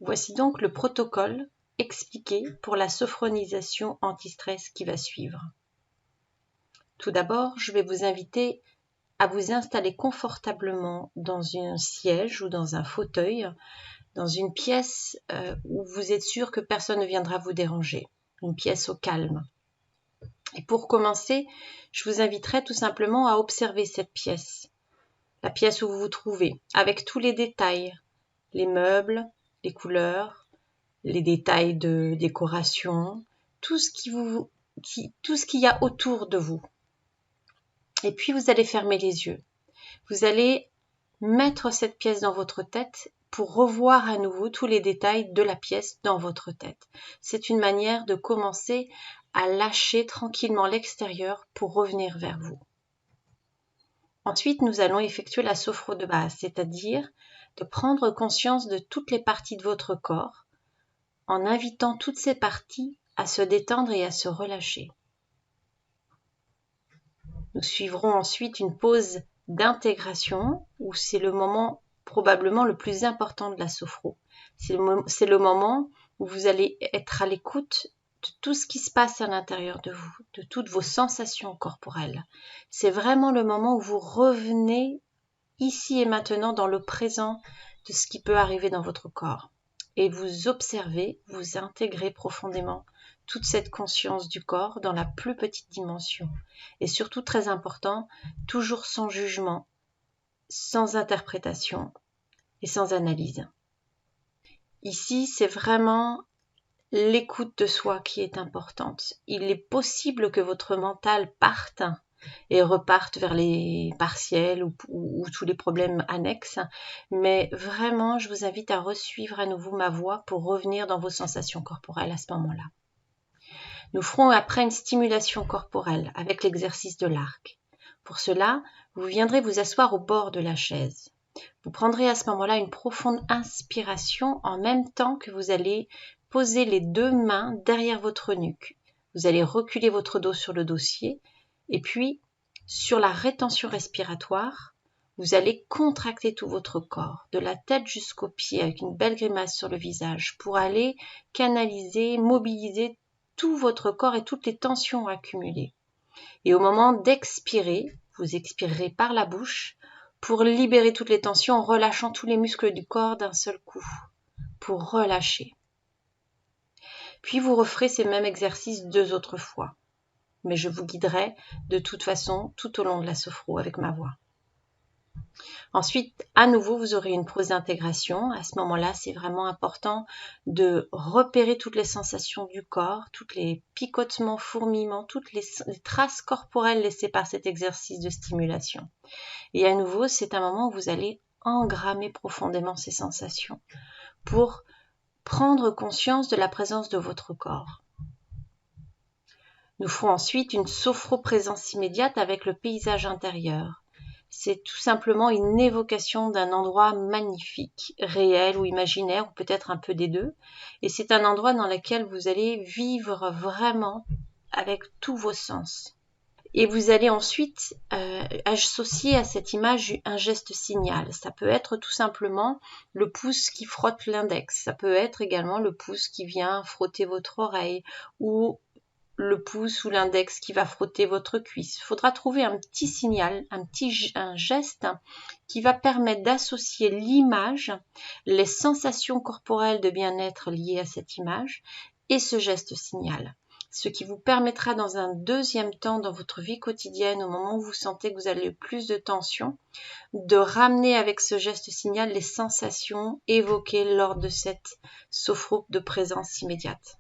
Voici donc le protocole expliqué pour la sophronisation anti-stress qui va suivre. Tout d'abord, je vais vous inviter à vous installer confortablement dans un siège ou dans un fauteuil, dans une pièce où vous êtes sûr que personne ne viendra vous déranger, une pièce au calme. Et pour commencer, je vous inviterai tout simplement à observer cette pièce, la pièce où vous vous trouvez, avec tous les détails, les meubles, les couleurs, les détails de décoration, tout ce qu'il y a autour de vous. Et puis vous allez fermer les yeux. Vous allez mettre cette pièce dans votre tête pour revoir à nouveau tous les détails de la pièce dans votre tête. C'est une manière de commencer à lâcher tranquillement l'extérieur pour revenir vers vous. Ensuite, nous allons effectuer la sophro de base, c'est-à-dire de prendre conscience de toutes les parties de votre corps en invitant toutes ces parties à se détendre et à se relâcher. Nous suivrons ensuite une pause d'intégration où c'est le moment probablement le plus important de la sophro. C'est le moment où vous allez être à l'écoute de tout ce qui se passe à l'intérieur de vous, de toutes vos sensations corporelles. C'est vraiment le moment où vous revenez ici et maintenant dans le présent de ce qui peut arriver dans votre corps. Et vous observez, vous intégrez profondément toute cette conscience du corps dans la plus petite dimension. Et surtout, très important, toujours sans jugement, sans interprétation et sans analyse. Ici, c'est vraiment l'écoute de soi qui est importante. Il est possible que votre mental parte et reparte vers les partiels ou tous les problèmes annexes, mais vraiment, je vous invite à resuivre à nouveau ma voix pour revenir dans vos sensations corporelles à ce moment-là. Nous ferons après une stimulation corporelle avec l'exercice de l'arc. Pour cela, vous viendrez vous asseoir au bord de la chaise. Vous prendrez à ce moment-là une profonde inspiration en même temps que vous allez poser les deux mains derrière votre nuque. Vous allez reculer votre dos sur le dossier et puis sur la rétention respiratoire, vous allez contracter tout votre corps, de la tête jusqu'aux pieds avec une belle grimace sur le visage pour aller canaliser, mobiliser tout votre corps et toutes les tensions accumulées. Et au moment d'expirer, vous expirerez par la bouche pour libérer toutes les tensions en relâchant tous les muscles du corps d'un seul coup, pour relâcher. Puis vous referez ces mêmes exercices 2 autres fois. Mais je vous guiderai de toute façon tout au long de la sophro avec ma voix. Ensuite, à nouveau, vous aurez une pause d'intégration. À ce moment-là, c'est vraiment important de repérer toutes les sensations du corps, tous les picotements, fourmillements, toutes les traces corporelles laissées par cet exercice de stimulation. Et à nouveau, c'est un moment où vous allez engrammer profondément ces sensations pour prendre conscience de la présence de votre corps. Nous ferons ensuite une sophro-présence immédiate avec le paysage intérieur. C'est tout simplement une évocation d'un endroit magnifique, réel ou imaginaire, ou peut-être un peu des deux. Et c'est un endroit dans lequel vous allez vivre vraiment avec tous vos sens. Et vous allez ensuite associer à cette image un geste signal. Ça peut être tout simplement le pouce qui frotte l'index. Ça peut être également le pouce qui vient frotter votre oreille ou le pouce ou l'index qui va frotter votre cuisse. Il faudra trouver un petit signal, un geste qui va permettre d'associer l'image, les sensations corporelles de bien-être liées à cette image et ce geste signal. Ce qui vous permettra dans un deuxième temps dans votre vie quotidienne, au moment où vous sentez que vous avez plus de tension, de ramener avec ce geste signal les sensations évoquées lors de cette sophro de présence immédiate.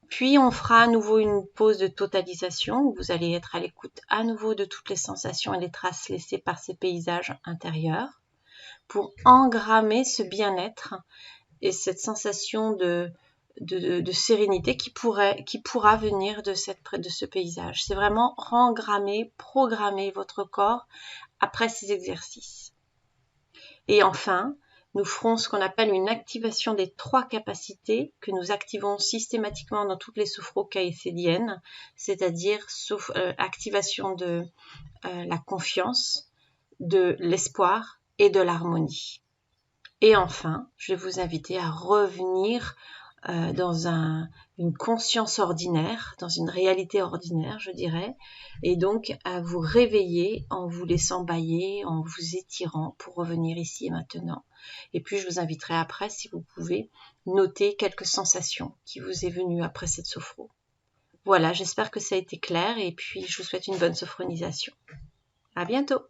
Puis on fera à nouveau une pause de totalisation où vous allez être à l'écoute à nouveau de toutes les sensations et les traces laissées par ces paysages intérieurs pour engrammer ce bien-être et cette sensation de sérénité qui pourra venir de ce paysage. C'est vraiment rengrammer, programmer votre corps après ces exercices. Et enfin, nous ferons ce qu'on appelle une activation des 3 capacités que nous activons systématiquement dans toutes les sophro-caïcédiennes, c'est-à-dire activation de la confiance, de l'espoir et de l'harmonie. Et enfin, je vais vous inviter à revenir dans une conscience ordinaire, dans une réalité ordinaire, je dirais, et donc à vous réveiller en vous laissant bailler, en vous étirant pour revenir ici et maintenant. Et puis je vous inviterai après, si vous pouvez, noter quelques sensations qui vous est venues après cette sophro. Voilà, j'espère que ça a été clair et puis je vous souhaite une bonne sophronisation. À bientôt!